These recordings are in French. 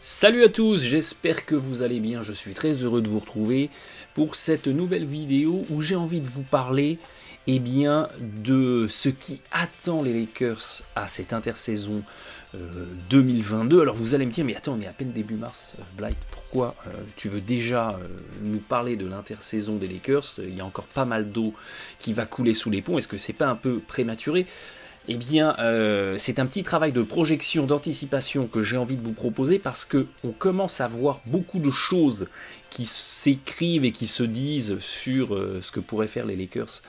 Salut à tous, j'espère que vous allez bien, je suis très heureux de vous retrouver pour cette nouvelle vidéo où j'ai envie de vous parler de ce qui attend les Lakers à cette intersaison 2022. Alors vous allez me dire, mais attends, on est à peine début mars, Blight, pourquoi tu veux déjà nous parler de l'intersaison des Lakers? Il y a encore pas mal d'eau qui va couler sous les ponts, est-ce que c'est pas un peu prématuré? Eh bien, c'est un petit travail de projection, d'anticipation que j'ai envie de vous proposer parce qu'on commence à voir beaucoup de choses qui s'écrivent et qui se disent sur ce que pourraient faire les Lakers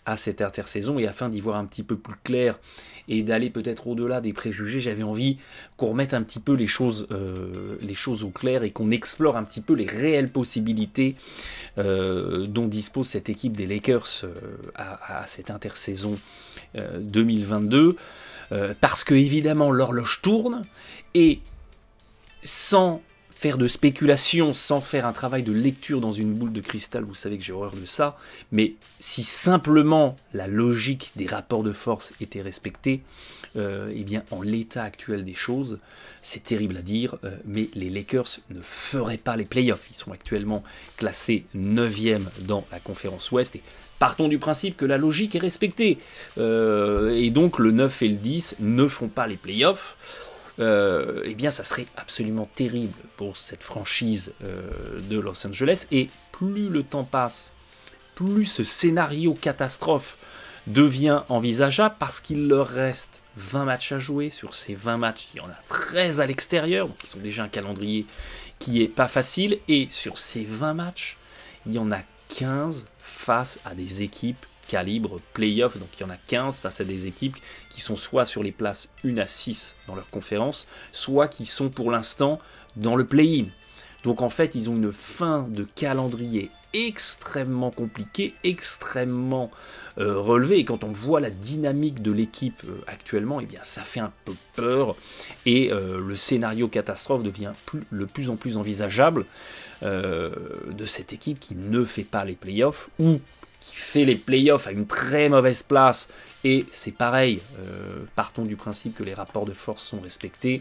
à cette intersaison. Et afin d'y voir un petit peu plus clair et d'aller peut-être au-delà des préjugés, j'avais envie qu'on remette un petit peu les choses au clair et qu'on explore un petit peu les réelles possibilités dont dispose cette équipe des Lakers à cette intersaison 2022, parce que évidemment l'horloge tourne et sans faire de spéculation, sans faire un travail de lecture dans une boule de cristal, vous savez que j'ai horreur de ça, mais si simplement la logique des rapports de force était respectée, eh bien en l'état actuel des choses, c'est terrible à dire, mais les Lakers ne feraient pas les playoffs. Ils sont actuellement classés 9e dans la conférence Ouest et partons du principe que la logique est respectée. Et donc le 9 et le 10 ne font pas les playoffs. Eh bien ça serait absolument terrible pour cette franchise de Los Angeles. Et plus le temps passe, plus ce scénario catastrophe devient envisageable parce qu'il leur reste 20 matchs à jouer. Sur ces 20 matchs, il y en a 13 à l'extérieur, donc ils ont déjà un calendrier qui est pas facile. Et sur ces 20 matchs, il y en a 15 face à des équipes calibre playoff, donc il y en a 15 face à des équipes qui sont soit sur les places 1 à 6 dans leur conférence, soit qui sont pour l'instant dans le play-in. Donc en fait, ils ont une fin de calendrier extrêmement compliquée, extrêmement relevée, et quand on voit la dynamique de l'équipe actuellement, eh bien ça fait un peu peur, et le scénario catastrophe devient de plus en plus envisageable de cette équipe qui ne fait pas les playoffs, ou qui fait les playoffs à une très mauvaise place, et c'est pareil, partons du principe que les rapports de force sont respectés,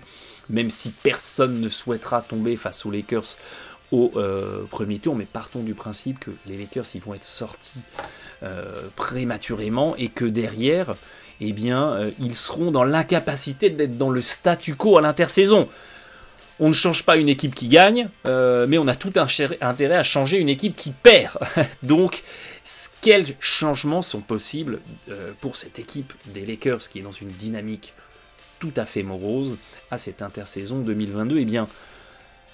même si personne ne souhaitera tomber face aux Lakers au premier tour, mais partons du principe que les Lakers ils vont être sortis prématurément, et que derrière, eh bien, ils seront dans l'incapacité d'être dans le statu quo à l'intersaison. On ne change pas une équipe qui gagne, mais on a tout intérêt à changer une équipe qui perd. Donc, quels changements sont possibles pour cette équipe des Lakers qui est dans une dynamique tout à fait morose à cette intersaison 2022? Eh bien,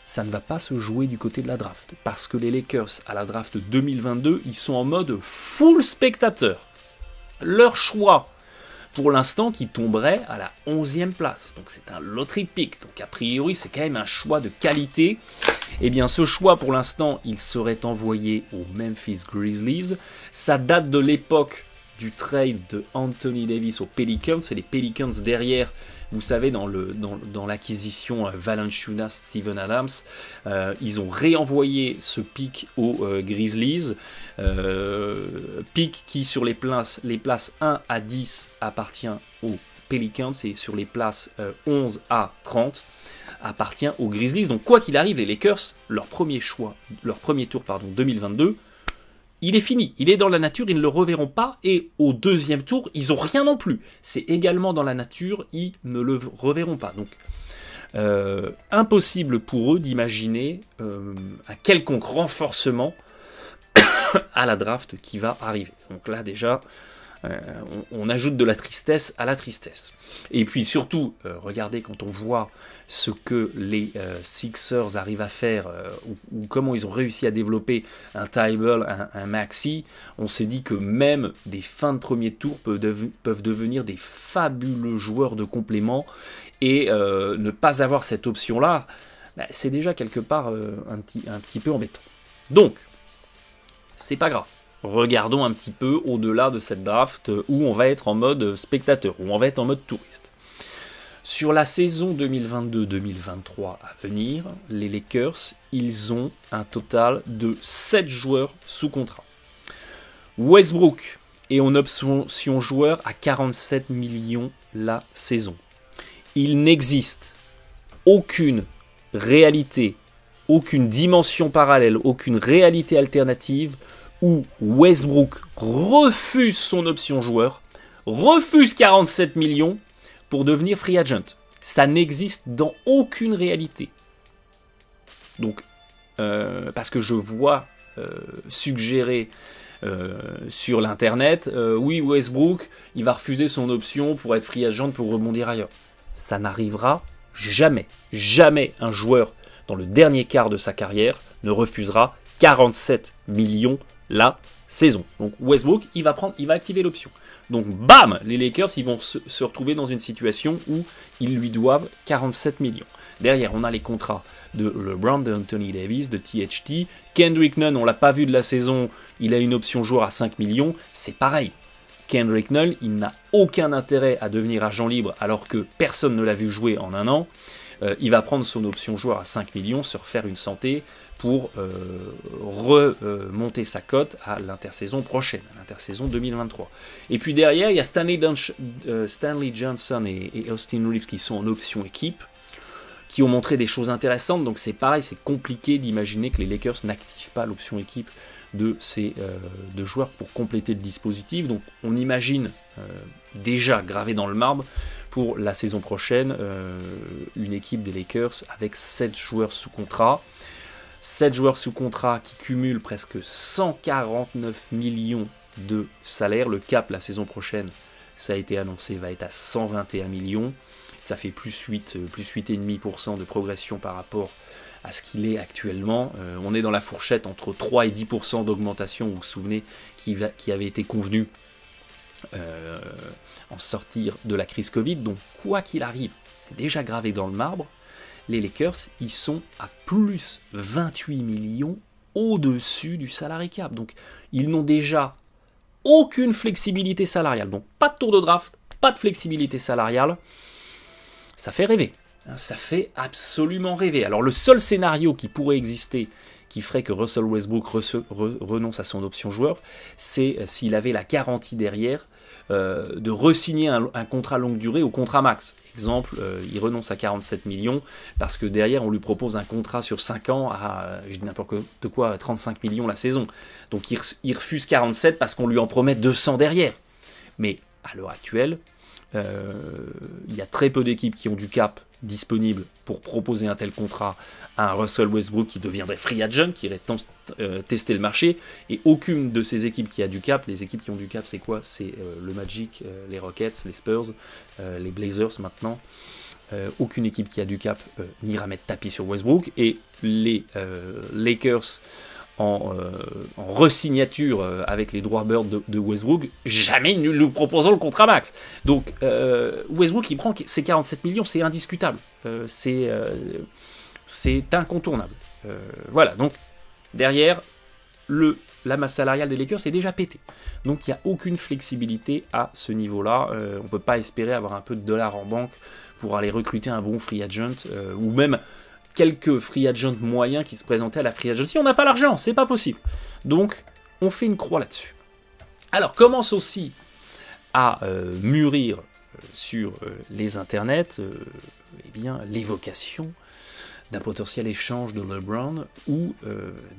ça ne va pas se jouer du côté de la draft, parce que les Lakers, à la draft 2022, ils sont en mode full spectateur. Leur choix, pour l'instant, qui tomberait à la 11e place. Donc c'est un lottery pick, donc a priori c'est quand même un choix de qualité. Eh bien ce choix pour l'instant, il serait envoyé aux Memphis Grizzlies. Ça date de l'époque du trade de Anthony Davis aux Pelicans. C'est les Pelicans derrière, vous savez, dans l'acquisition Valanciunas, Steven Adams, ils ont réenvoyé ce pick aux Grizzlies, pick qui sur les places 1 à 10 appartient aux Pelicans, et sur les places 11 à 30 appartient aux Grizzlies. Donc quoi qu'il arrive, les Lakers, leur premier tour 2022, il est fini, il est dans la nature, ils ne le reverront pas, et au deuxième tour, ils n'ont rien non plus. C'est également dans la nature, ils ne le reverront pas. Donc, impossible pour eux d'imaginer un quelconque renforcement à la draft qui va arriver. Donc là, déjà, on ajoute de la tristesse à la tristesse. Et puis surtout, regardez quand on voit ce que les Sixers arrivent à faire, ou comment ils ont réussi à développer un Tybalt, un Maxey, on s'est dit que même des fins de premier tour peuvent devenir des fabuleux joueurs de complément, et ne pas avoir cette option-là, c'est déjà quelque part un petit peu embêtant. Donc, c'est pas grave. Regardons un petit peu au-delà de cette draft où on va être en mode spectateur, où on va être en mode touriste. Sur la saison 2022-2023 à venir, les Lakers, ils ont un total de 7 joueurs sous contrat. Westbrook est en option joueur à 47 millions la saison. Il n'existe aucune réalité, aucune dimension parallèle, aucune réalité alternative où Westbrook refuse son option joueur, refuse 47 millions pour devenir free agent. Ça n'existe dans aucune réalité. Donc, parce que je vois suggérer sur l'internet, oui, Westbrook, il va refuser son option pour être free agent pour rebondir ailleurs. Ça n'arrivera jamais. Jamais un joueur dans le dernier quart de sa carrière ne refusera 47 millions la saison. Donc Westbrook, il va activer l'option. Donc bam, les Lakers, ils vont se retrouver dans une situation où ils lui doivent 47 millions. Derrière, on a les contrats de LeBron, de Anthony Davis, de THT. Kendrick Nunn, on l'a pas vu de la saison, il a une option joueur à 5 millions, c'est pareil. Kendrick Nunn, il n'a aucun intérêt à devenir agent libre alors que personne ne l'a vu jouer en un an. Il va prendre son option joueur à 5 millions, se refaire une santé pour remonter sa cote à l'intersaison prochaine, à l'intersaison 2023. Et puis derrière, il y a Stanley Johnson et Austin Reeves qui sont en option équipe, qui ont montré des choses intéressantes. Donc c'est pareil, c'est compliqué d'imaginer que les Lakers n'activent pas l'option équipe de ces deux joueurs pour compléter le dispositif. Donc on imagine déjà gravé dans le marbre pour la saison prochaine une équipe des Lakers avec 7 joueurs sous contrat. 7 joueurs sous contrat qui cumulent presque 149 millions de salaire. Le cap la saison prochaine, ça a été annoncé, va être à 121 millions. Ça fait plus 8,5% de progression par rapport à ce qu'il est actuellement. On est dans la fourchette entre 3 et 10% d'augmentation, vous vous souvenez, qui avait été convenu en sortir de la crise Covid. Donc quoi qu'il arrive, c'est déjà gravé dans le marbre. Les Lakers, ils sont à plus 28 millions au-dessus du salary cap. Donc ils n'ont déjà aucune flexibilité salariale. Donc pas de tour de draft, pas de flexibilité salariale. Ça fait rêver. Ça fait absolument rêver. Alors le seul scénario qui pourrait exister, qui ferait que Russell Westbrook renonce à son option joueur, c'est s'il avait la garantie derrière de re-signer un contrat longue durée au contrat max. Exemple, il renonce à 47 millions parce que derrière on lui propose un contrat sur 5 ans à, je dis n'importe quoi, 35 millions la saison. Donc il refuse 47 parce qu'on lui en promet 200 derrière. Mais à l'heure actuelle, il y a très peu d'équipes qui ont du cap disponible pour proposer un tel contrat à un Russell Westbrook qui deviendrait free agent, qui irait tester le marché, et aucune de ces équipes qui a du cap, les équipes qui ont du cap c'est quoi? C'est le Magic, les Rockets, les Spurs, les Blazers maintenant. Aucune équipe qui a du cap n'ira mettre tapis sur Westbrook, et les Lakers en resignature avec les droits bird de Westbrook, jamais nous lui proposons le contrat max. Donc Westbrook il prend ses 47 millions, c'est indiscutable, c'est incontournable. Voilà, donc derrière la masse salariale des Lakers est déjà pétée. Donc il n'y a aucune flexibilité à ce niveau-là. On ne peut pas espérer avoir un peu de dollars en banque pour aller recruter un bon free agent, ou même quelques free agents moyens qui se présentaient à la free agency. On n'a pas l'argent, c'est pas possible. Donc, on fait une croix là-dessus. Alors, commence aussi à mûrir sur les internets eh bien, l'évocation d'un potentiel échange de LeBron ou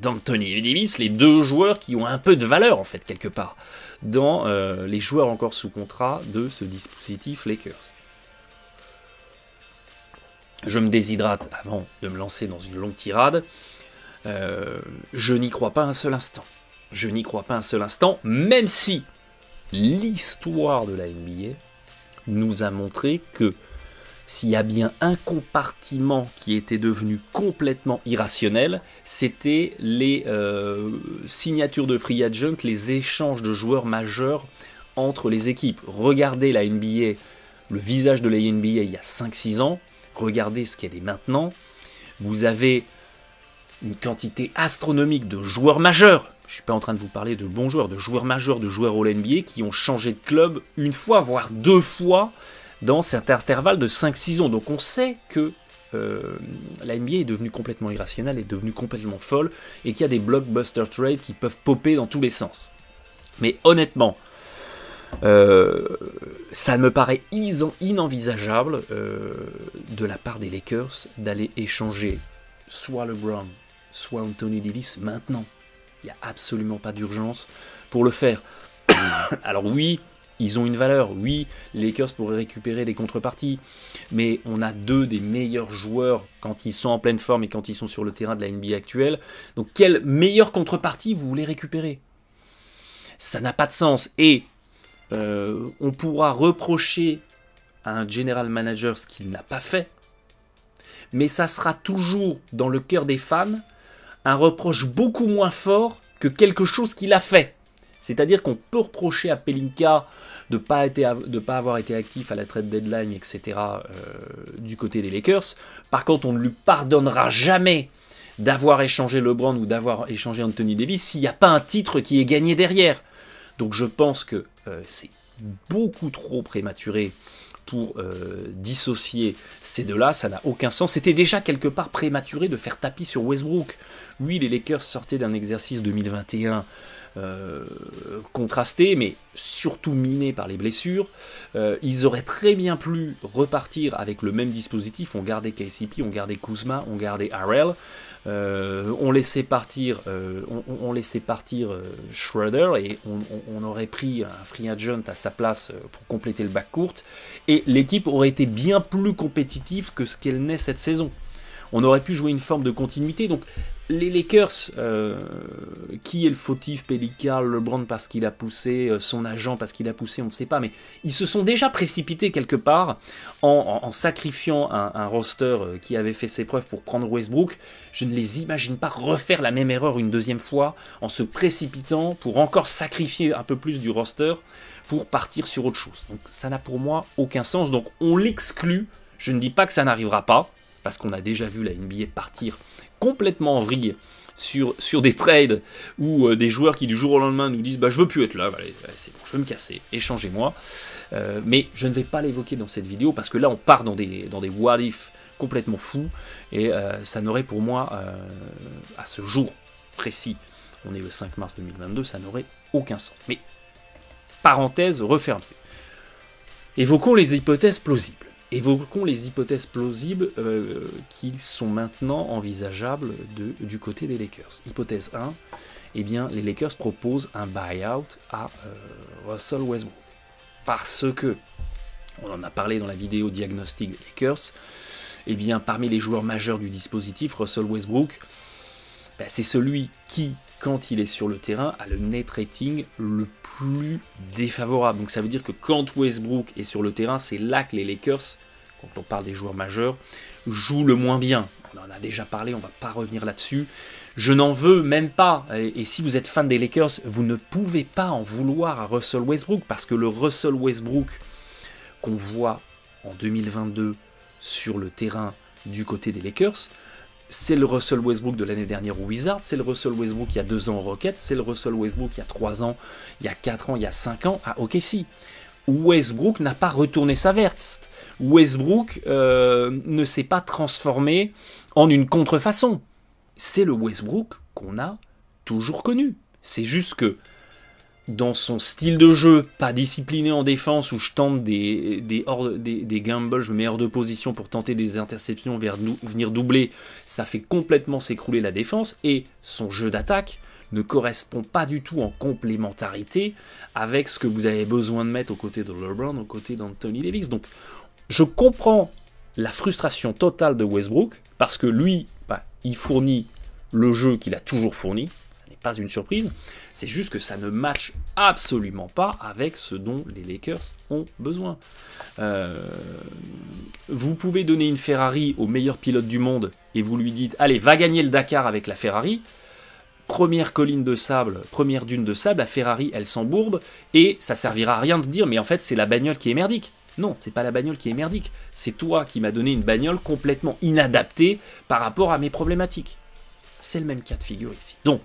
d'Anthony Davis, les deux joueurs qui ont un peu de valeur, en fait, quelque part, dans les joueurs encore sous contrat de ce dispositif Lakers. Je me déshydrate avant de me lancer dans une longue tirade. Je n'y crois pas un seul instant. Je n'y crois pas un seul instant, même si l'histoire de la NBA nous a montré que s'il y a bien un compartiment qui était devenu complètement irrationnel, c'était les signatures de free agent, les échanges de joueurs majeurs entre les équipes. Regardez la NBA, le visage de la NBA il y a 5-6 ans, regardez ce qu'elle est maintenant. Vous avez une quantité astronomique de joueurs majeurs. Je ne suis pas en train de vous parler de bons joueurs, de joueurs majeurs, de joueurs All-NBA qui ont changé de club une fois, voire deux fois dans cet intervalle de 5-6 ans. Donc on sait que la NBA est devenue complètement irrationnelle, est devenue complètement folle, et qu'il y a des blockbuster trades qui peuvent popper dans tous les sens. Mais honnêtement, Ça me paraît inenvisageable de la part des Lakers d'aller échanger soit LeBron, soit Anthony Davis maintenant. Il n'y a absolument pas d'urgence pour le faire. Alors oui, ils ont une valeur. Oui, les Lakers pourraient récupérer des contreparties. Mais on a deux des meilleurs joueurs quand ils sont en pleine forme et quand ils sont sur le terrain de la NBA actuelle. Donc quelle meilleure contrepartie vous voulez récupérer? Ça n'a pas de sens. Et on pourra reprocher à un general manager ce qu'il n'a pas fait. Mais ça sera toujours dans le cœur des fans un reproche beaucoup moins fort que quelque chose qu'il a fait. C'est-à-dire qu'on peut reprocher à Pelinka de ne pas avoir été actif à la trade deadline, etc. Du côté des Lakers. Par contre, on ne lui pardonnera jamais d'avoir échangé LeBron ou d'avoir échangé Anthony Davis s'il n'y a pas un titre qui est gagné derrière. Donc je pense que c'est beaucoup trop prématuré pour dissocier ces deux-là, ça n'a aucun sens. C'était déjà quelque part prématuré de faire tapis sur Westbrook. Oui, les Lakers sortaient d'un exercice 2021 contrasté, mais surtout miné par les blessures. Ils auraient très bien pu repartir avec le même dispositif. On gardait KCP, on gardait Kuzma, on gardait Harrell. On laissait partir, Schroeder et on aurait pris un free agent à sa place pour compléter le backcourt et l'équipe aurait été bien plus compétitive que ce qu'elle n'est cette saison. On aurait pu jouer une forme de continuité. Donc les Lakers, qui est le fautif? Pelinka, LeBron parce qu'il a poussé, son agent parce qu'il a poussé, on ne sait pas, mais ils se sont déjà précipités quelque part en sacrifiant un roster qui avait fait ses preuves pour prendre Westbrook. Je ne les imagine pas refaire la même erreur une deuxième fois en se précipitant pour encore sacrifier un peu plus du roster pour partir sur autre chose. Donc ça n'a pour moi aucun sens, donc on l'exclut. Je ne dis pas que ça n'arrivera pas, parce qu'on a déjà vu la NBA partir complètement en vrille sur des trades où des joueurs qui du jour au lendemain nous disent bah, je veux plus être là, allez, c'est bon, je veux me casser, échangez-moi. Mais je ne vais pas l'évoquer dans cette vidéo parce que là on part dans des what if complètement fous et ça n'aurait pour moi à ce jour précis, on est le 5 mars 2022, ça n'aurait aucun sens. Mais parenthèse refermée. Évoquons les hypothèses plausibles. Évoquons les hypothèses plausibles qui sont maintenant envisageables du côté des Lakers. Hypothèse 1, eh bien, les Lakers proposent un buyout à Russell Westbrook. Parce que, on en a parlé dans la vidéo diagnostic des Lakers, eh bien, parmi les joueurs majeurs du dispositif, Russell Westbrook, ben, c'est celui qui, quand il est sur le terrain, a le net rating le plus défavorable. Donc ça veut dire que quand Westbrook est sur le terrain, c'est là que les Lakers, quand on parle des joueurs majeurs, jouent le moins bien. On en a déjà parlé, on ne va pas revenir là-dessus. Je n'en veux même pas. Et si vous êtes fan des Lakers, vous ne pouvez pas en vouloir à Russell Westbrook, parce que le Russell Westbrook qu'on voit en 2022 sur le terrain du côté des Lakers, c'est le Russell Westbrook de l'année dernière aux Wizards, c'est le Russell Westbrook il y a 2 ans aux Rockets, c'est le Russell Westbrook il y a 3 ans, il y a 4 ans, il y a 5 ans à OKC. Westbrook n'a pas retourné sa veste. Westbrook ne s'est pas transformé en une contrefaçon. C'est le Westbrook qu'on a toujours connu. C'est juste que dans son style de jeu, pas discipliné en défense, où je tente des gambles, je me mets hors de position pour tenter des interceptions, venir doubler, ça fait complètement s'écrouler la défense, et son jeu d'attaque ne correspond pas du tout en complémentarité avec ce que vous avez besoin de mettre aux côtés de LeBron, aux côtés d'Anthony Davis. Donc je comprends la frustration totale de Westbrook, parce que lui, bah, il fournit le jeu qu'il a toujours fourni, pas une surprise, c'est juste que ça ne matche absolument pas avec ce dont les Lakers ont besoin. Vous pouvez donner une Ferrari au meilleur pilote du monde et vous lui dites, allez, va gagner le Dakar avec la Ferrari. Première colline de sable, première dune de sable, la Ferrari, elle s'embourbe et ça servira à rien de dire, mais en fait, c'est la bagnole qui est merdique. Non, c'est pas la bagnole qui est merdique. C'est toi qui m'as donné une bagnole complètement inadaptée par rapport à mes problématiques. C'est le même cas de figure ici. Donc,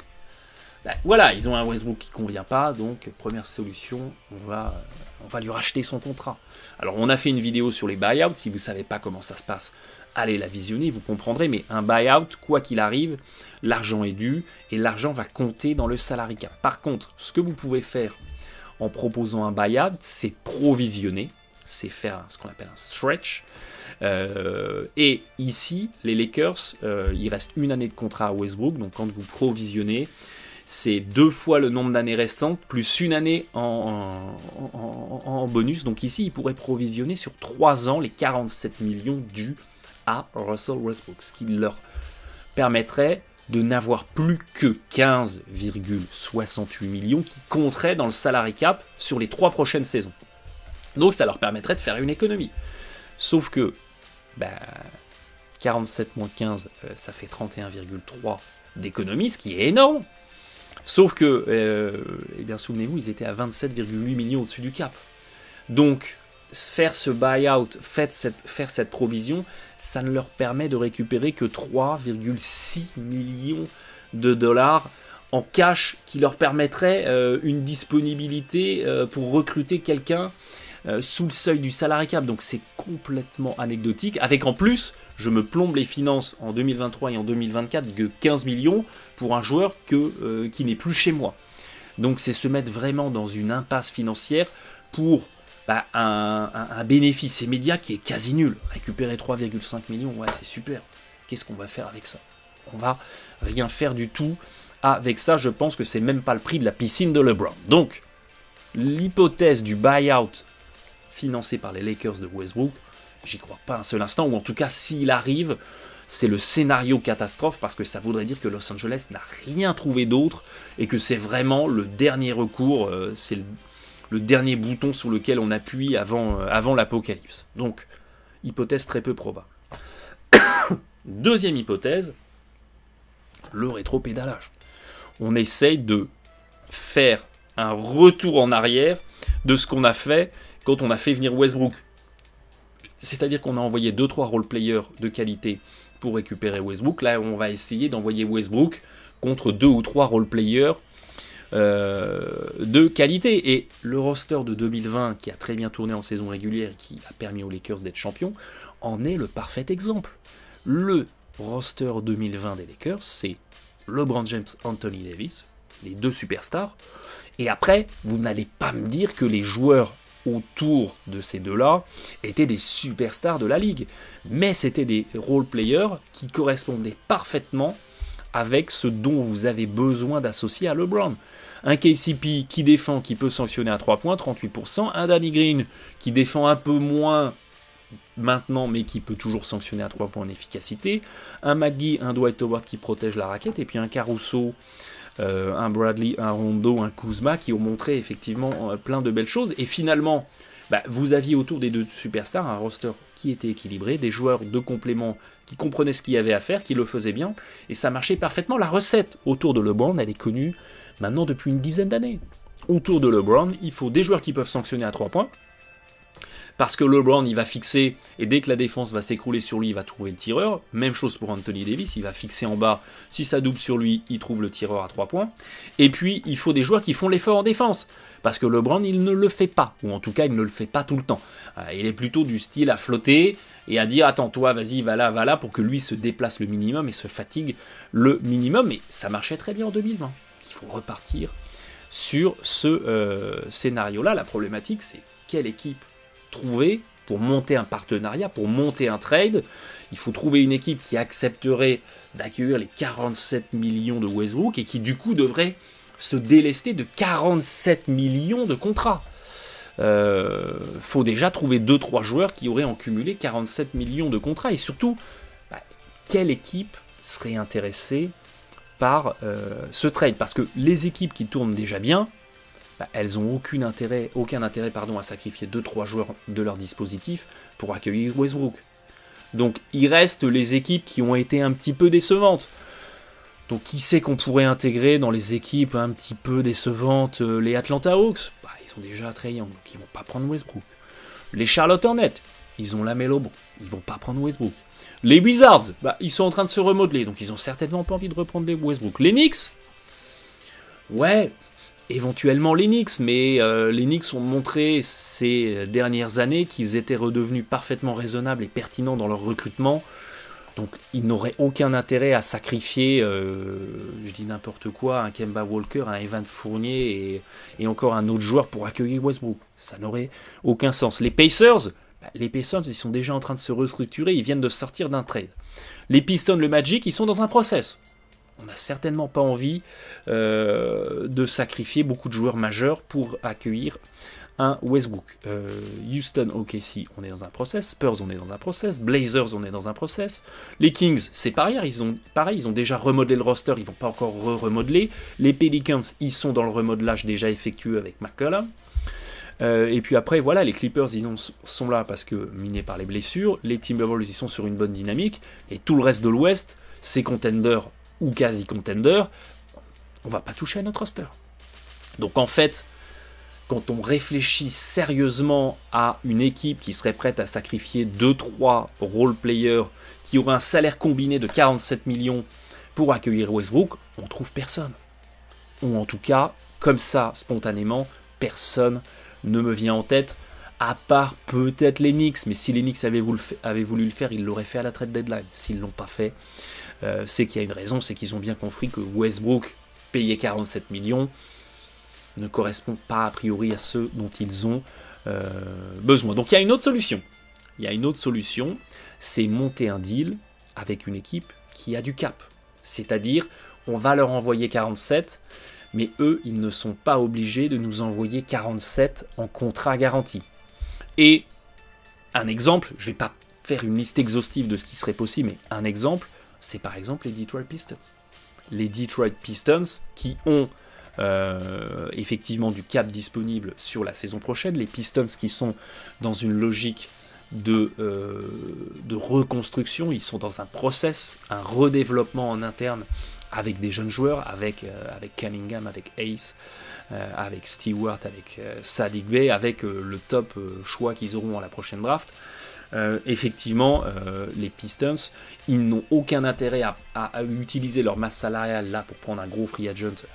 ben voilà, ils ont un Westbrook qui ne convient pas, donc première solution, on va lui racheter son contrat. Alors on a fait une vidéo sur les buyouts, si vous ne savez pas comment ça se passe, allez la visionner, vous comprendrez, mais un buyout, quoi qu'il arrive, l'argent est dû, et l'argent va compter dans le salary cap. Par contre, ce que vous pouvez faire en proposant un buyout, c'est provisionner, c'est faire ce qu'on appelle un stretch. Et ici, les Lakers, il reste une année de contrat à Westbrook, donc quand vous provisionnez, c'est 2 fois le nombre d'années restantes, plus une année en bonus. Donc ici, ils pourraient provisionner sur 3 ans les 47 millions dus à Russell Westbrook, ce qui leur permettrait de n'avoir plus que 15,68 millions qui compteraient dans le salary cap sur les 3 prochaines saisons. Donc ça leur permettrait de faire une économie. Sauf que 47 moins 15, ça fait 31,3 d'économie, ce qui est énorme. Sauf que, eh bien souvenez-vous, ils étaient à 27,8 millions au-dessus du cap. Donc, faire ce buyout, faire cette provision, ça ne leur permet de récupérer que 3,6 millions de dollars en cash qui leur permettrait une disponibilité pour recruter quelqu'un sous le seuil du salary cap. Donc c'est complètement anecdotique. Avec en plus, je me plombe les finances en 2023 et en 2024 de 15 millions pour un joueur qui n'est plus chez moi. Donc c'est se mettre vraiment dans une impasse financière pour un bénéfice immédiat qui est quasi nul. Récupérer 3,5 millions, ouais c'est super. Qu'est-ce qu'on va faire avec ça? On va rien faire du tout avec ça. Je pense que c'est même pas le prix de la piscine de LeBron. Donc l'hypothèse du buyout financé par les Lakers de Westbrook, j'y crois pas un seul instant, ou en tout cas s'il arrive, c'est le scénario catastrophe, parce que ça voudrait dire que Los Angeles n'a rien trouvé d'autre, et que c'est vraiment le dernier recours, c'est le dernier bouton sur lequel on appuie avant l'apocalypse. Donc, hypothèse très peu probable. Deuxième hypothèse, le rétropédalage. On essaye de faire un retour en arrière de ce qu'on a fait quand on a fait venir Westbrook. C'est-à-dire qu'on a envoyé 2-3 role-players de qualité pour récupérer Westbrook. Là, on va essayer d'envoyer Westbrook contre 2 ou 3 role-players de qualité. Et le roster de 2020, qui a très bien tourné en saison régulière et qui a permis aux Lakers d'être champions, en est le parfait exemple. Le roster 2020 des Lakers, c'est LeBron James, Anthony Davis, les 2 superstars. Et après, vous n'allez pas me dire que les joueurs autour de ces deux-là étaient des superstars de la ligue. Mais c'était des role-players qui correspondaient parfaitement avec ce dont vous avez besoin d'associer à LeBron. Un KCP qui défend, qui peut sanctionner à 3 points, 38%. Un Danny Green qui défend un peu moins maintenant, mais qui peut toujours sanctionner à 3 points en efficacité. Un McGee, un Dwight Howard qui protège la raquette. Et puis un Caruso, un Bradley, un Rondo, un Kuzma qui ont montré effectivement plein de belles choses. Et finalement, vous aviez autour des 2 superstars un roster qui était équilibré, des joueurs de complément qui comprenaient ce qu'il y avait à faire, qui le faisaient bien, et ça marchait parfaitement. La recette autour de LeBron, elle est connue maintenant depuis une dizaine d'années. Autour de LeBron, il faut des joueurs qui peuvent sanctionner à 3 points, parce que LeBron, il va fixer, et dès que la défense va s'écrouler sur lui, il va trouver le tireur. Même chose pour Anthony Davis, il va fixer en bas, si ça double sur lui, il trouve le tireur à 3 points. Et puis, il faut des joueurs qui font l'effort en défense, parce que LeBron, il ne le fait pas, ou en tout cas, il ne le fait pas tout le temps. Il est plutôt du style à flotter, et à dire, attends, toi, vas-y, va là, pour que lui se déplace le minimum, et se fatigue le minimum, et ça marchait très bien en 2020. Il faut repartir sur ce scénario-là. La problématique, c'est quelle équipe trouver pour monter un partenariat, pour monter un trade. Il faut trouver une équipe qui accepterait d'accueillir les 47 millions de Westbrook et qui du coup devrait se délester de 47 millions de contrats. Faut déjà trouver 2-3 joueurs qui auraient en cumulé 47 millions de contrats. Et surtout, quelle équipe serait intéressée par ce trade? Parce que les équipes qui tournent déjà bien, elles n'ont aucun intérêt à sacrifier 2-3 joueurs de leur dispositif pour accueillir Westbrook. Donc il reste les équipes qui ont été un petit peu décevantes. Donc qui sait qu'on pourrait intégrer dans les équipes un petit peu décevantes? Les Atlanta Hawks, ils sont déjà très young, donc ils ne vont pas prendre Westbrook. Les Charlotte Hornets, ils ont LaMelo Ball, ils ne vont pas prendre Westbrook. Les Wizards, ils sont en train de se remodeler, donc ils n'ont certainement pas envie de reprendre les Westbrook. Les Knicks, ouais, éventuellement les Knicks, mais les Knicks ont montré ces dernières années qu'ils étaient redevenus parfaitement raisonnables et pertinents dans leur recrutement. Donc ils n'auraient aucun intérêt à sacrifier, je dis n'importe quoi, un Kemba Walker, un Evan Fournier et encore un autre joueur pour accueillir Westbrook. Ça n'aurait aucun sens. Les Pacers, ils sont déjà en train de se restructurer, ils viennent de sortir d'un trade. Les Pistons, le Magic, ils sont dans un process. On n'a certainement pas envie de sacrifier beaucoup de joueurs majeurs pour accueillir un Westbrook. Houston, OKC, on est dans un process. Spurs, on est dans un process. Blazers, on est dans un process. Les Kings, c'est pareil, ils ont déjà remodelé le roster, ils ne vont pas encore remodeler. Les Pelicans, ils sont dans le remodelage déjà effectué avec McCollum. Et puis après, voilà, les Clippers, sont là parce que minés par les blessures. Les Timberwolves, ils sont sur une bonne dynamique. Et tout le reste de l'Ouest, c'est contender ou quasi contender. On va pas toucher à notre roster. Donc en fait, quand on réfléchit sérieusement à une équipe qui serait prête à sacrifier 2-3 role-players qui auraient un salaire combiné de 47 millions pour accueillir Westbrook, on trouve personne. Ou en tout cas, comme ça, spontanément, personne ne me vient en tête, à part peut-être les Knicks. Mais si les Knicks avaient voulu le faire, ils l'auraient fait à la trade deadline. S'ils ne l'ont pas fait, c'est qu'il y a une raison, c'est qu'ils ont bien compris que Westbrook, payé 47 millions, ne correspond pas a priori à ceux dont ils ont besoin. Donc il y a une autre solution. C'est monter un deal avec une équipe qui a du cap. C'est-à-dire, on va leur envoyer 47, mais eux, ils ne sont pas obligés de nous envoyer 47 en contrat garanti. Et un exemple, je ne vais pas faire une liste exhaustive de ce qui serait possible, mais un exemple, c'est par exemple les Detroit Pistons. Les Detroit Pistons qui ont effectivement du cap disponible sur la saison prochaine. Les Pistons qui sont dans une logique de reconstruction, ils sont dans un process, un redéveloppement en interne avec des jeunes joueurs, avec Cunningham, avec Ace, avec Stewart, avec Saddiq Bey, avec le top choix qu'ils auront à la prochaine draft. Effectivement, les Pistons, ils n'ont aucun intérêt à utiliser leur masse salariale là pour prendre un gros free agent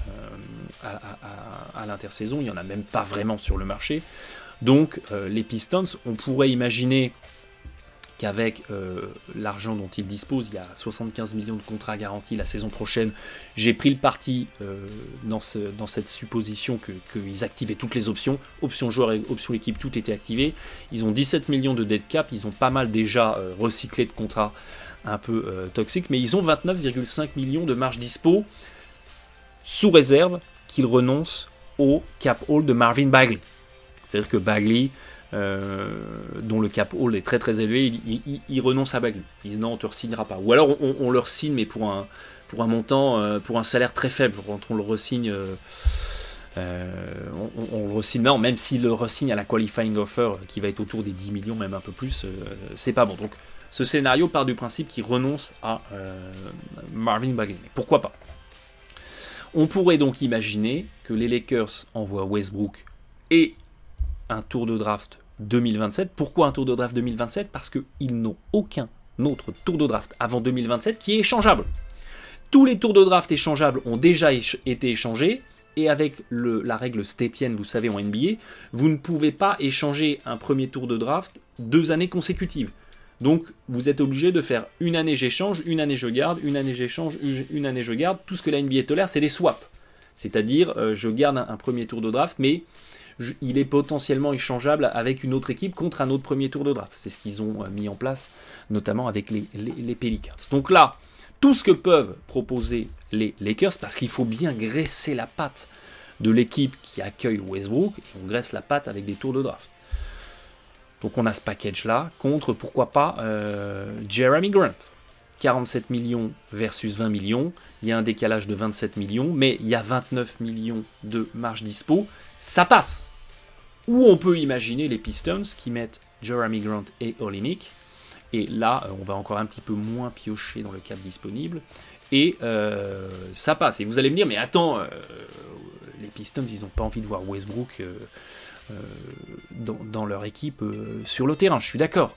à l'intersaison. Il n'y en a même pas vraiment sur le marché. Donc les Pistons, on pourrait imaginer qu'avec l'argent dont ils disposent, il y a 75 millions de contrats garantis la saison prochaine. J'ai pris le parti dans cette supposition qu'ils activaient toutes les options, options joueurs et options équipe, tout était activé. Ils ont 17 millions de dead cap, ils ont pas mal déjà recyclé de contrats un peu toxiques, mais ils ont 29,5 millions de marge dispo, sous réserve qu'ils renoncent au cap hold de Marvin Bagley. C'est-à-dire que Bagley, dont le cap hold est très très élevé, il renonce à Bagley. Il dit non, on ne te re-signera pas. Ou alors on le re-signe, mais pour un montant, pour un salaire très faible. Quand on le re-signe, on le re-signe non, même s'il le re-signe à la qualifying offer, qui va être autour des 10 millions, même un peu plus, c'est pas bon. Donc ce scénario part du principe qu'il renonce à Marvin Bagley. Mais pourquoi pas? On pourrait donc imaginer que les Lakers envoient Westbrook et un tour de draft 2027. Pourquoi un tour de draft 2027? Parce qu'ils n'ont aucun autre tour de draft avant 2027 qui est échangeable. Tous les tours de draft échangeables ont déjà été échangés, et avec la règle Stepien, vous savez, en NBA, vous ne pouvez pas échanger un premier tour de draft 2 années consécutives. Donc vous êtes obligé de faire une année j'échange, une année je garde, une année j'échange, une année je garde. Tout ce que la NBA tolère, c'est des swaps. C'est-à-dire, je garde un premier tour de draft, mais il est potentiellement échangeable avec une autre équipe contre un autre premier tour de draft. C'est ce qu'ils ont mis en place, notamment avec les Pelicans. Donc là, tout ce que peuvent proposer les Lakers, parce qu'il faut bien graisser la patte de l'équipe qui accueille Westbrook, et on graisse la patte avec des tours de draft. Donc on a ce package-là, contre, pourquoi pas, Jeremy Grant. 47 millions versus 20 millions, il y a un décalage de 27 millions, mais il y a 29 millions de marge dispo, ça passe. Ou on peut imaginer les Pistons qui mettent Jeremy Grant et Olynyk, et là on va encore un petit peu moins piocher dans le cap disponible, et ça passe. Et vous allez me dire, mais attends, les Pistons ils n'ont pas envie de voir Westbrook dans leur équipe sur le terrain, je suis d'accord.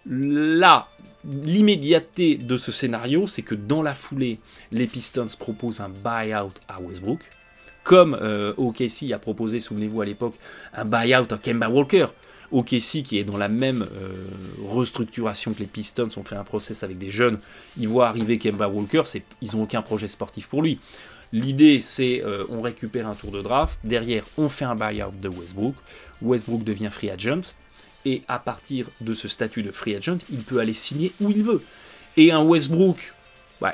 Là, l'immédiateté de ce scénario, c'est que dans la foulée, les Pistons proposent un buy-out à Westbrook, comme OKC a proposé, souvenez-vous à l'époque, un buy-out à Kemba Walker. OKC, qui est dans la même restructuration que les Pistons, ont fait un process avec des jeunes, ils voient arriver Kemba Walker, ils n'ont aucun projet sportif pour lui. L'idée, c'est on récupère un tour de draft, derrière on fait un buyout de Westbrook, Westbrook devient free agent, et à partir de ce statut de free agent, il peut aller signer où il veut. Et un Westbrook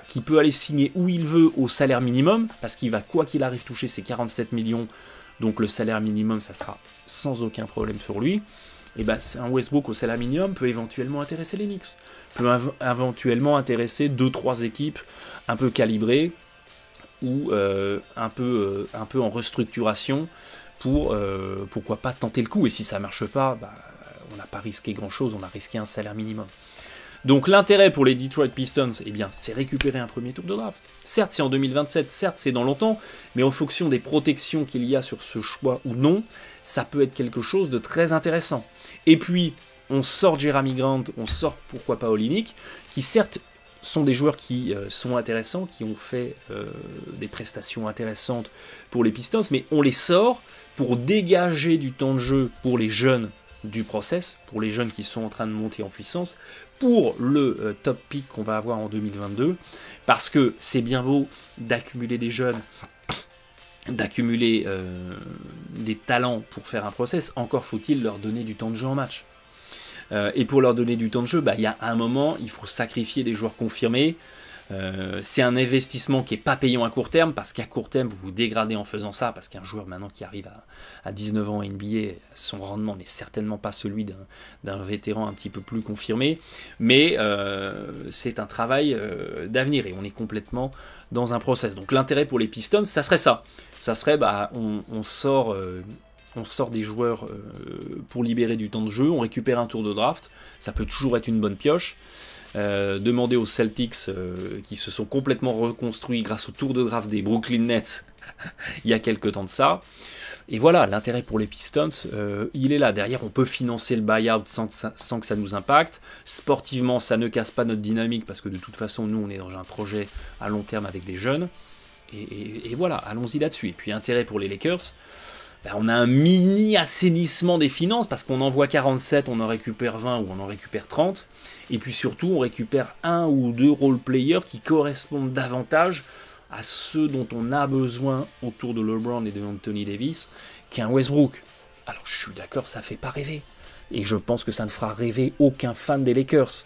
qui peut aller signer où il veut au salaire minimum, parce qu'il va quoi qu'il arrive toucher ses 47 millions, donc le salaire minimum, ça sera sans aucun problème sur lui, et un Westbrook au salaire minimum peut éventuellement intéresser les Knicks, peut éventuellement intéresser 2-3 équipes un peu calibrées, ou un peu en restructuration pour pourquoi pas tenter le coup. Et si ça marche pas, on n'a pas risqué grand chose, on a risqué un salaire minimum. Donc l'intérêt pour les Detroit Pistons, c'est récupérer un premier tour de draft. Certes c'est en 2027, certes c'est dans longtemps, mais en fonction des protections qu'il y a sur ce choix ou non, ça peut être quelque chose de très intéressant. Et puis on sort Jerami Grant, on sort pourquoi pas Olynyk, qui certes sont des joueurs qui sont intéressants, qui ont fait des prestations intéressantes pour les Pistons, mais on les sort pour dégager du temps de jeu pour les jeunes du process, pour les jeunes qui sont en train de monter en puissance, pour le top pick qu'on va avoir en 2022, parce que c'est bien beau d'accumuler des jeunes, d'accumuler des talents pour faire un process, encore faut-il leur donner du temps de jeu en match. Et pour leur donner du temps de jeu, il y a un moment, il faut sacrifier des joueurs confirmés. C'est un investissement qui n'est pas payant à court terme, parce qu'à court terme, vous vous dégradez en faisant ça, parce qu'un joueur maintenant qui arrive à 19 ans en NBA, son rendement n'est certainement pas celui d'un vétéran un petit peu plus confirmé, mais c'est un travail d'avenir, et on est complètement dans un process. Donc l'intérêt pour les Pistons, ça serait ça. Ça serait, on sort des joueurs pour libérer du temps de jeu, on récupère un tour de draft, ça peut toujours être une bonne pioche. Demandez aux Celtics qui se sont complètement reconstruits grâce au tour de draft des Brooklyn Nets il y a quelques temps de ça. Et voilà, l'intérêt pour les Pistons, il est là. Derrière, on peut financer le buyout sans que ça nous impacte. Sportivement, ça ne casse pas notre dynamique, parce que de toute façon, nous, on est dans un projet à long terme avec des jeunes. Et voilà, allons-y là-dessus. Et puis, intérêt pour les Lakers, on a un mini assainissement des finances, parce qu'on envoie 47, on en récupère 20 ou on en récupère 30. Et puis surtout, on récupère 1 ou 2 role-players qui correspondent davantage à ceux dont on a besoin autour de LeBron et de Anthony Davis qu'un Westbrook. Alors je suis d'accord, ça fait pas rêver. Et je pense que ça ne fera rêver aucun fan des Lakers.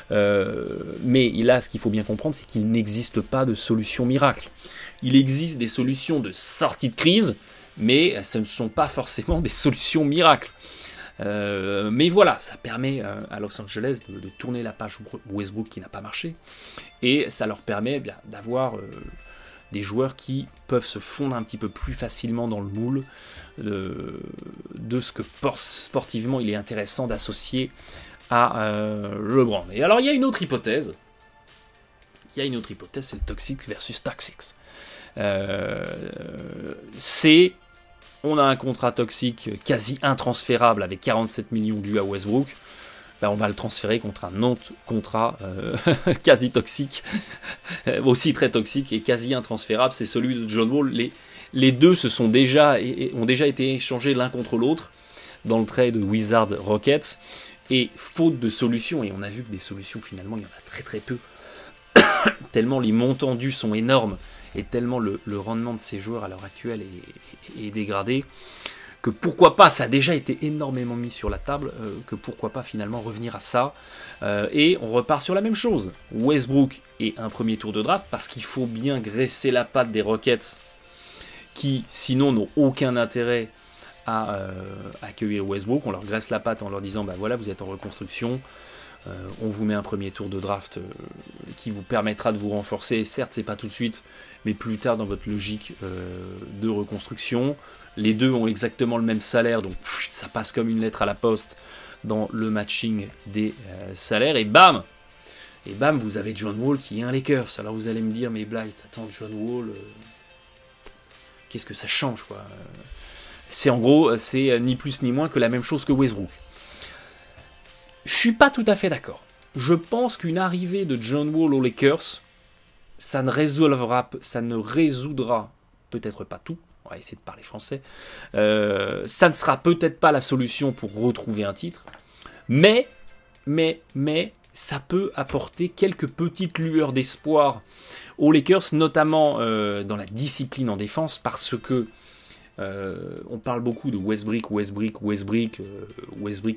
Mais là, ce qu'il faut bien comprendre, c'est qu'il n'existe pas de solution miracle. Il existe des solutions de sortie de crise, mais ce ne sont pas forcément des solutions miracles. Mais voilà, ça permet à Los Angeles de tourner la page Westbrook qui n'a pas marché, et ça leur permet d'avoir des joueurs qui peuvent se fondre un petit peu plus facilement dans le moule de ce que sportivement il est intéressant d'associer à LeBron. Et alors il y a une autre hypothèse, c'est le toxic versus toxics. On a un contrat toxique quasi intransférable avec 47 millions dus à Westbrook. On va le transférer contre un autre contrat quasi toxique, aussi très toxique et quasi intransférable, c'est celui de John Wall. Les deux ont déjà été échangés l'un contre l'autre dans le trade de Wizards Rockets, et faute de solutions, et on a vu que des solutions finalement il y en a très très peu, tellement les montants dus sont énormes, et tellement le rendement de ces joueurs à l'heure actuelle est dégradé, que pourquoi pas, ça a déjà été énormément mis sur la table, que pourquoi pas finalement revenir à ça, et on repart sur la même chose. Westbrook et un premier tour de draft, parce qu'il faut bien graisser la patte des Rockets, qui sinon n'ont aucun intérêt à accueillir Westbrook. On leur graisse la patte en leur disant, voilà, vous êtes en reconstruction, on vous met un premier tour de draft qui vous permettra de vous renforcer. Certes, c'est pas tout de suite, mais plus tard dans votre logique de reconstruction. Les deux ont exactement le même salaire, donc ça passe comme une lettre à la poste dans le matching des salaires. Et bam, vous avez John Wall qui est un Lakers. Alors vous allez me dire, mais Blight, attends, John Wall, qu'est-ce que ça change, quoi. C'est en gros, c'est ni plus ni moins que la même chose que Westbrook. Je suis pas tout à fait d'accord. Je pense qu'une arrivée de John Wall aux Lakers, ça ne résoudra peut-être pas tout, on va essayer de parler français, ça ne sera peut-être pas la solution pour retrouver un titre, mais ça peut apporter quelques petites lueurs d'espoir aux Lakers, notamment dans la discipline en défense, parce que on parle beaucoup de Westbrook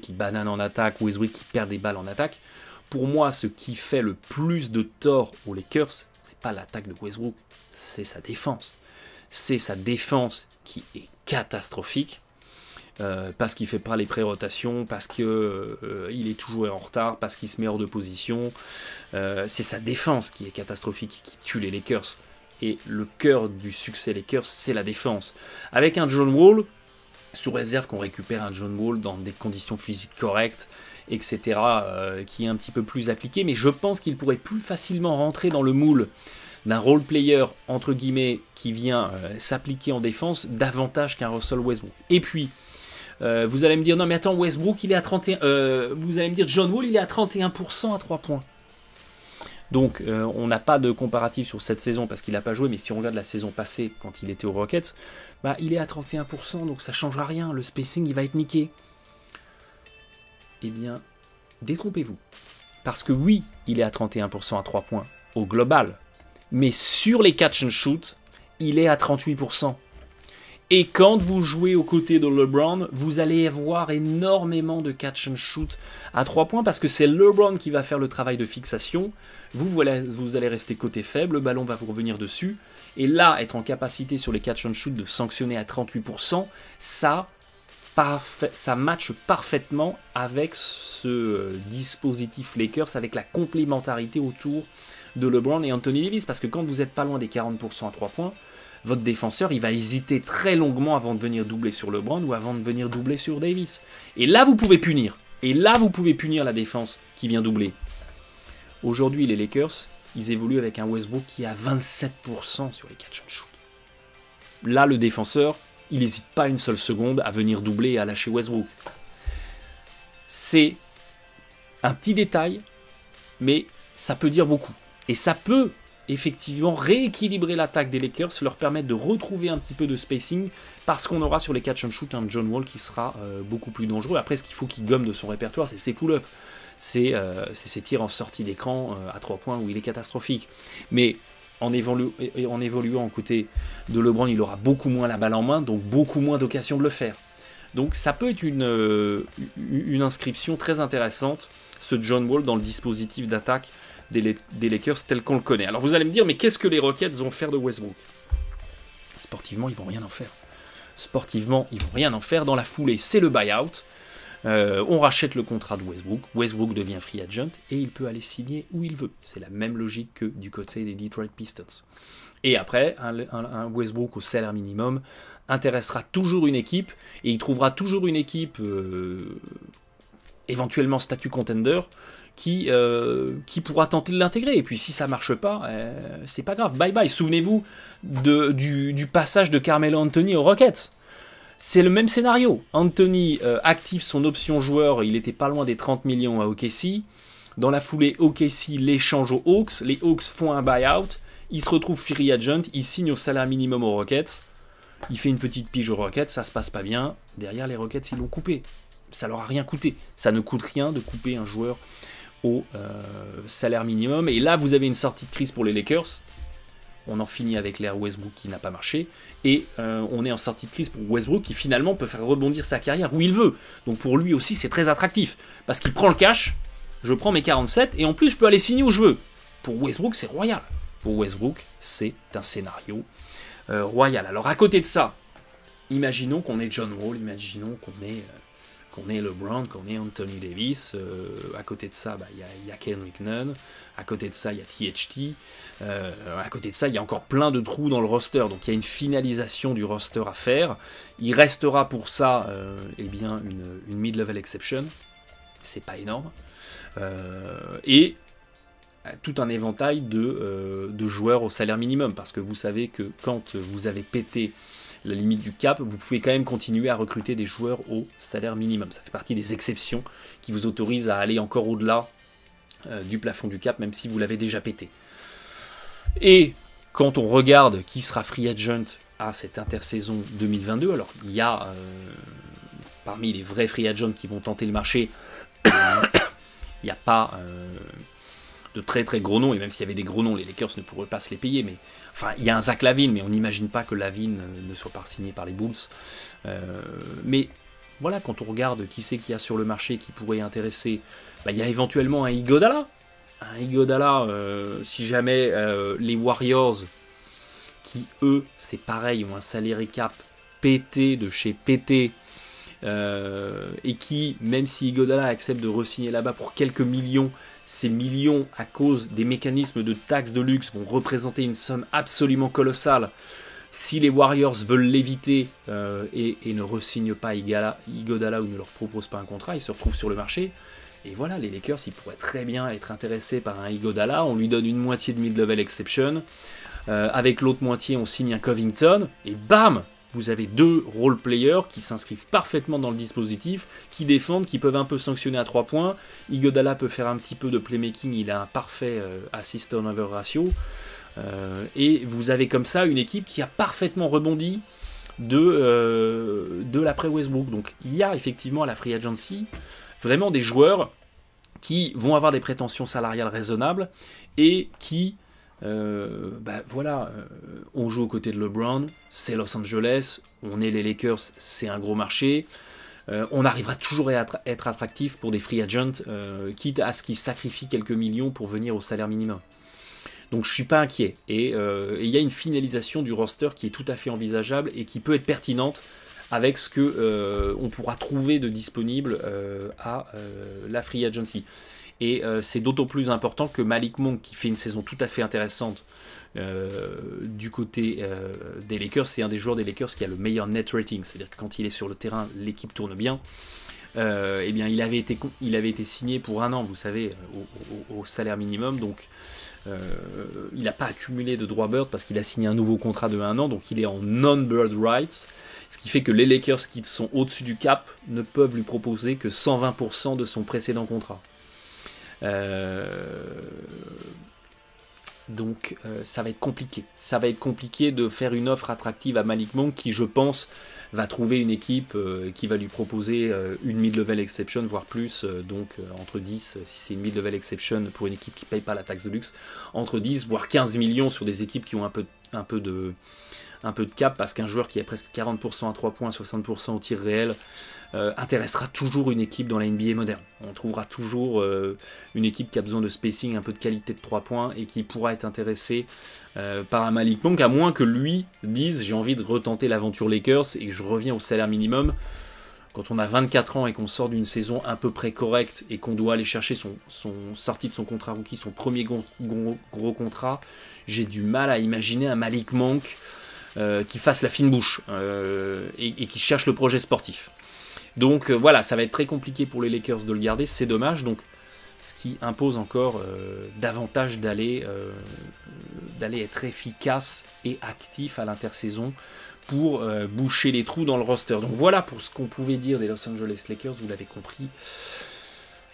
qui banane en attaque, Westbrook qui perd des balles en attaque. Pour moi, ce qui fait le plus de tort aux Lakers, c'est pas l'attaque de Westbrook, c'est sa défense. C'est sa défense qui est catastrophique, parce qu'il fait pas les pré-rotations, parce qu'il est toujours en retard, parce qu'il se met hors de position. C'est sa défense qui est catastrophique, qui tue les Lakers. Et le cœur du succès Lakers, c'est la défense. Avec un John Wall, sous réserve qu'on récupère un John Wall dans des conditions physiques correctes, etc., qui est un petit peu plus appliqué, mais je pense qu'il pourrait plus facilement rentrer dans le moule d'un role player, entre guillemets, qui vient s'appliquer en défense, davantage qu'un Russell Westbrook. Et puis, vous allez me dire, non mais attends, Westbrook, il est à 31%, vous allez me dire, John Wall, il est à 31% à 3 points. Donc, on n'a pas de comparatif sur cette saison parce qu'il n'a pas joué, mais si on regarde la saison passée, quand il était aux Rockets, bah, il est à 31%, donc ça ne changera rien, le spacing, il va être niqué. Eh bien, détrompez-vous. Parce que oui, il est à 31% à 3 points au global, mais sur les catch and shoot, il est à 38%. Et quand vous jouez aux côtés de LeBron, vous allez avoir énormément de catch and shoot à 3 points parce que c'est LeBron qui va faire le travail de fixation. Vous allez rester côté faible, le ballon va vous revenir dessus. Et là, être en capacité sur les catch and shoot de sanctionner à 38%, ça matche parfaitement avec ce dispositif Lakers, avec la complémentarité autour de LeBron et Anthony Davis. Parce que quand vous n'êtes pas loin des 40% à 3 points, votre défenseur, il va hésiter très longuement avant de venir doubler sur LeBron ou avant de venir doubler sur Davis. Et là, vous pouvez punir. Et là, vous pouvez punir la défense qui vient doubler. Aujourd'hui, les Lakers, ils évoluent avec un Westbrook qui est à 27% sur les catch and shoot. Là, le défenseur, il n'hésite pas une seule seconde à venir doubler et à lâcher Westbrook. C'est un petit détail, mais ça peut dire beaucoup. Et ça peut effectivement rééquilibrer l'attaque des Lakers, leur permettre de retrouver un petit peu de spacing, parce qu'on aura sur les catch and shoot un John Wall qui sera beaucoup plus dangereux. Après, ce qu'il faut qu'il gomme de son répertoire, c'est ses pull-ups, c'est ses tirs en sortie d'écran à 3 points où il est catastrophique. Mais en évoluant aux côtés de LeBron, il aura beaucoup moins la balle en main, donc beaucoup moins d'occasions de le faire. Donc ça peut être une inscription très intéressante, ce John Wall dans le dispositif d'attaque des Lakers tel qu'on le connaît. Alors vous allez me dire, mais qu'est-ce que les Rockets vont faire de Westbrook? Sportivement, ils vont rien en faire. Sportivement, ils vont rien en faire. Dans la foulée, c'est le buyout. On rachète le contrat de Westbrook. Westbrook devient free agent et il peut aller signer où il veut. C'est la même logique que du côté des Detroit Pistons. Et après, un Westbrook au salaire minimum intéressera toujours une équipe et il trouvera toujours une équipe éventuellement statut contender qui pourra tenter de l'intégrer. Et puis si ça marche pas, c'est pas grave, bye bye. Souvenez-vous du passage de Carmelo Anthony aux Rockets. C'est le même scénario. Anthony active son option joueur, il était pas loin des 30 millions à OKC. Dans la foulée, OKC l'échange aux Hawks. Les Hawks font un buyout. Il se retrouve free agent, il signe au salaire minimum aux Rockets. Il fait une petite pige aux Rockets, ça se passe pas bien. Derrière, les Rockets, ils l'ont coupé. Ça leur a rien coûté. Ça ne coûte rien de couper un joueur au salaire minimum. Et là, vous avez une sortie de crise pour les Lakers. On en finit avec l'ère Westbrook qui n'a pas marché. Et on est en sortie de crise pour Westbrook qui finalement peut faire rebondir sa carrière où il veut. Donc pour lui aussi, c'est très attractif. Parce qu'il prend le cash, je prends mes 47 et en plus, je peux aller signer où je veux. Pour Westbrook, c'est royal. Pour Westbrook, c'est un scénario royal. Alors à côté de ça, imaginons qu'on est John Wall, imaginons qu'on est LeBron, qu'on est Anthony Davis. À côté de ça, y a Kendrick Nunn. À côté de ça, il y a THT. À côté de ça, il y a encore plein de trous dans le roster. Donc il y a une finalisation du roster à faire. Il restera pour ça une mid-level exception. C'est pas énorme. Et tout un éventail de joueurs au salaire minimum. Parce que vous savez que quand vous avez pété la limite du cap, vous pouvez quand même continuer à recruter des joueurs au salaire minimum. Ça fait partie des exceptions qui vous autorisent à aller encore au-delà du plafond du cap, même si vous l'avez déjà pété. Et quand on regarde qui sera free agent à cette intersaison 2022. Alors, il y a, parmi les vrais free agents qui vont tenter le marché, il n'y a pas de très très gros noms, et même s'il y avait des gros noms, les Lakers ne pourraient pas se les payer, mais enfin, il y a un Zach LaVine, mais on n'imagine pas que LaVine ne soit pas signé par les Bulls. Mais voilà, quand on regarde qui c'est qu'il y a sur le marché qui pourrait intéresser, il y a éventuellement un Iguodala. Un Iguodala, si jamais les Warriors, qui eux, c'est pareil, ont un salary cap pété de chez pété, et qui, même si Iguodala accepte de re-signer là-bas pour quelques millions, ces millions, à cause des mécanismes de taxes de luxe, vont représenter une somme absolument colossale. Si les Warriors veulent l'éviter et ne re-signent pas Iguodala ou ne leur proposent pas un contrat, ils se retrouvent sur le marché. Et voilà, les Lakers, ils pourraient très bien être intéressés par un Iguodala. On lui donne une moitié de mid-level exception. Avec l'autre moitié, on signe un Covington. Et bam, vous avez deux role-players qui s'inscrivent parfaitement dans le dispositif, qui défendent, qui peuvent un peu sanctionner à 3 points. Iguodala peut faire un petit peu de playmaking, il a un parfait assist-turnover ratio. Et vous avez comme ça une équipe qui a parfaitement rebondi de l'après-Westbrook. Donc il y a effectivement à la Free Agency vraiment des joueurs qui vont avoir des prétentions salariales raisonnables et qui... on joue aux côtés de LeBron, c'est Los Angeles, on est les Lakers, c'est un gros marché, on arrivera toujours à être attractif pour des free agents, quitte à ce qu'ils sacrifient quelques millions pour venir au salaire minimum. Donc je suis pas inquiet, et il y a une finalisation du roster qui est tout à fait envisageable et qui peut être pertinente avec ce que on pourra trouver de disponible à la free agency. Et c'est d'autant plus important que Malik Monk, qui fait une saison tout à fait intéressante du côté des Lakers, c'est un des joueurs des Lakers qui a le meilleur net rating. C'est-à-dire que quand il est sur le terrain, l'équipe tourne bien. Eh bien, il avait été signé pour 1 an, vous savez, au salaire minimum. Donc, il n'a pas accumulé de droits bird parce qu'il a signé un nouveau contrat de 1 an. Donc, il est en non-bird rights. Ce qui fait que les Lakers qui sont au-dessus du cap ne peuvent lui proposer que 120% de son précédent contrat. Donc ça va être compliqué. Ça va être compliqué de faire une offre attractive à Malik Monk qui, je pense, va trouver une équipe qui va lui proposer une mid-level exception, voire plus, entre 10, si c'est une mid-level exception pour une équipe qui ne paye pas la taxe de luxe, entre 10 voire 15 millions sur des équipes qui ont un peu de cap, parce qu'un joueur qui a presque 40% à 3 points, 60% au tir réel, intéressera toujours une équipe dans la NBA moderne. On trouvera toujours une équipe qui a besoin de spacing, un peu de qualité de 3 points, et qui pourra être intéressée par un Malik Monk, à moins que lui dise j'ai envie de retenter l'aventure Lakers et que je reviens au salaire minimum. Quand on a 24 ans et qu'on sort d'une saison à peu près correcte et qu'on doit aller chercher son sortie de son contrat rookie, son premier gros contrat, j'ai du mal à imaginer un Malik Monk qui fasse la fine bouche et qui cherche le projet sportif. Donc voilà, ça va être très compliqué pour les Lakers de le garder, c'est dommage. Donc, ce qui impose encore davantage d'aller être efficace et actif à l'intersaison pour boucher les trous dans le roster. Donc voilà pour ce qu'on pouvait dire des Los Angeles Lakers, vous l'avez compris.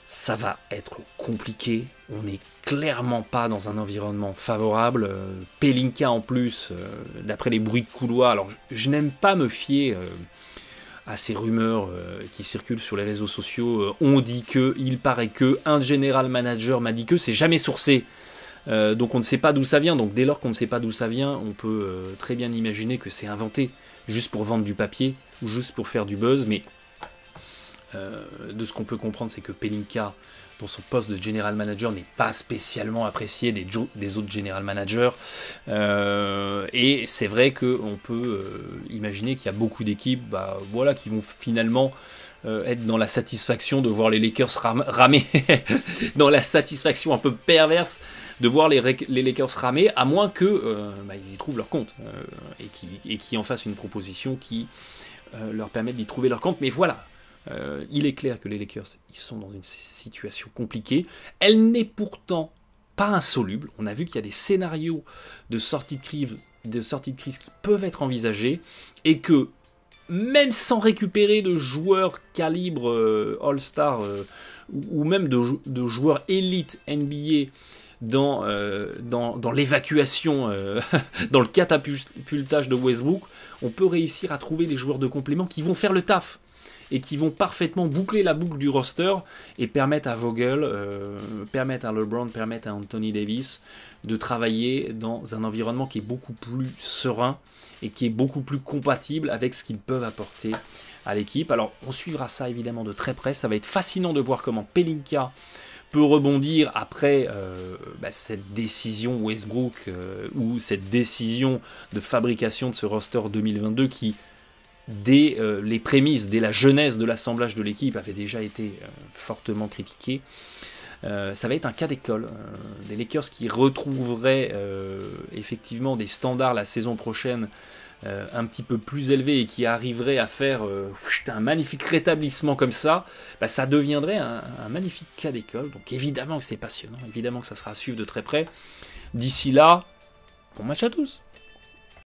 Ça va être compliqué, on n'est clairement pas dans un environnement favorable. Pelinka en plus, d'après les bruits de couloir, alors je n'aime pas me fier à ces rumeurs qui circulent sur les réseaux sociaux. On dit que, il paraît que, un general manager m'a dit que, c'est jamais sourcé. Donc on ne sait pas d'où ça vient. Donc dès lors qu'on ne sait pas d'où ça vient, on peut très bien imaginer que c'est inventé juste pour vendre du papier ou juste pour faire du buzz. Mais de ce qu'on peut comprendre, c'est que Pelinka, dans son poste de general manager, n'est pas spécialement apprécié des autres general managers. Et c'est vrai qu'on peut imaginer qu'il y a beaucoup d'équipes qui vont finalement être dans la satisfaction de voir les Lakers ramer, dans la satisfaction un peu perverse de voir les Lakers ramer, à moins que ils y trouvent leur compte et qui en fassent une proposition qui leur permette d'y trouver leur compte. Mais voilà. Il est clair que les Lakers ils sont dans une situation compliquée. Elle n'est pourtant pas insoluble. On a vu qu'il y a des scénarios de sortie de crise qui peuvent être envisagés et que même sans récupérer de joueurs calibre All-Star ou même de joueurs élites NBA dans l'évacuation, dans le catapultage de Westbrook, on peut réussir à trouver des joueurs de complément qui vont faire le taf et qui vont parfaitement boucler la boucle du roster et permettre à Vogel, permettre à LeBron, permettre à Anthony Davis de travailler dans un environnement qui est beaucoup plus serein et qui est beaucoup plus compatible avec ce qu'ils peuvent apporter à l'équipe. Alors on suivra ça évidemment de très près, ça va être fascinant de voir comment Pelinka peut rebondir après cette décision Westbrook ou cette décision de fabrication de ce roster 2022 qui, dès les prémices, dès la genèse de l'assemblage de l'équipe, avait déjà été fortement critiqué. Ça va être un cas d'école. Des Lakers qui retrouveraient effectivement des standards la saison prochaine un petit peu plus élevés et qui arriveraient à faire un magnifique rétablissement comme ça, ça deviendrait un magnifique cas d'école. Donc évidemment que c'est passionnant, évidemment que ça sera à suivre de très près. D'ici là, bon match à tous.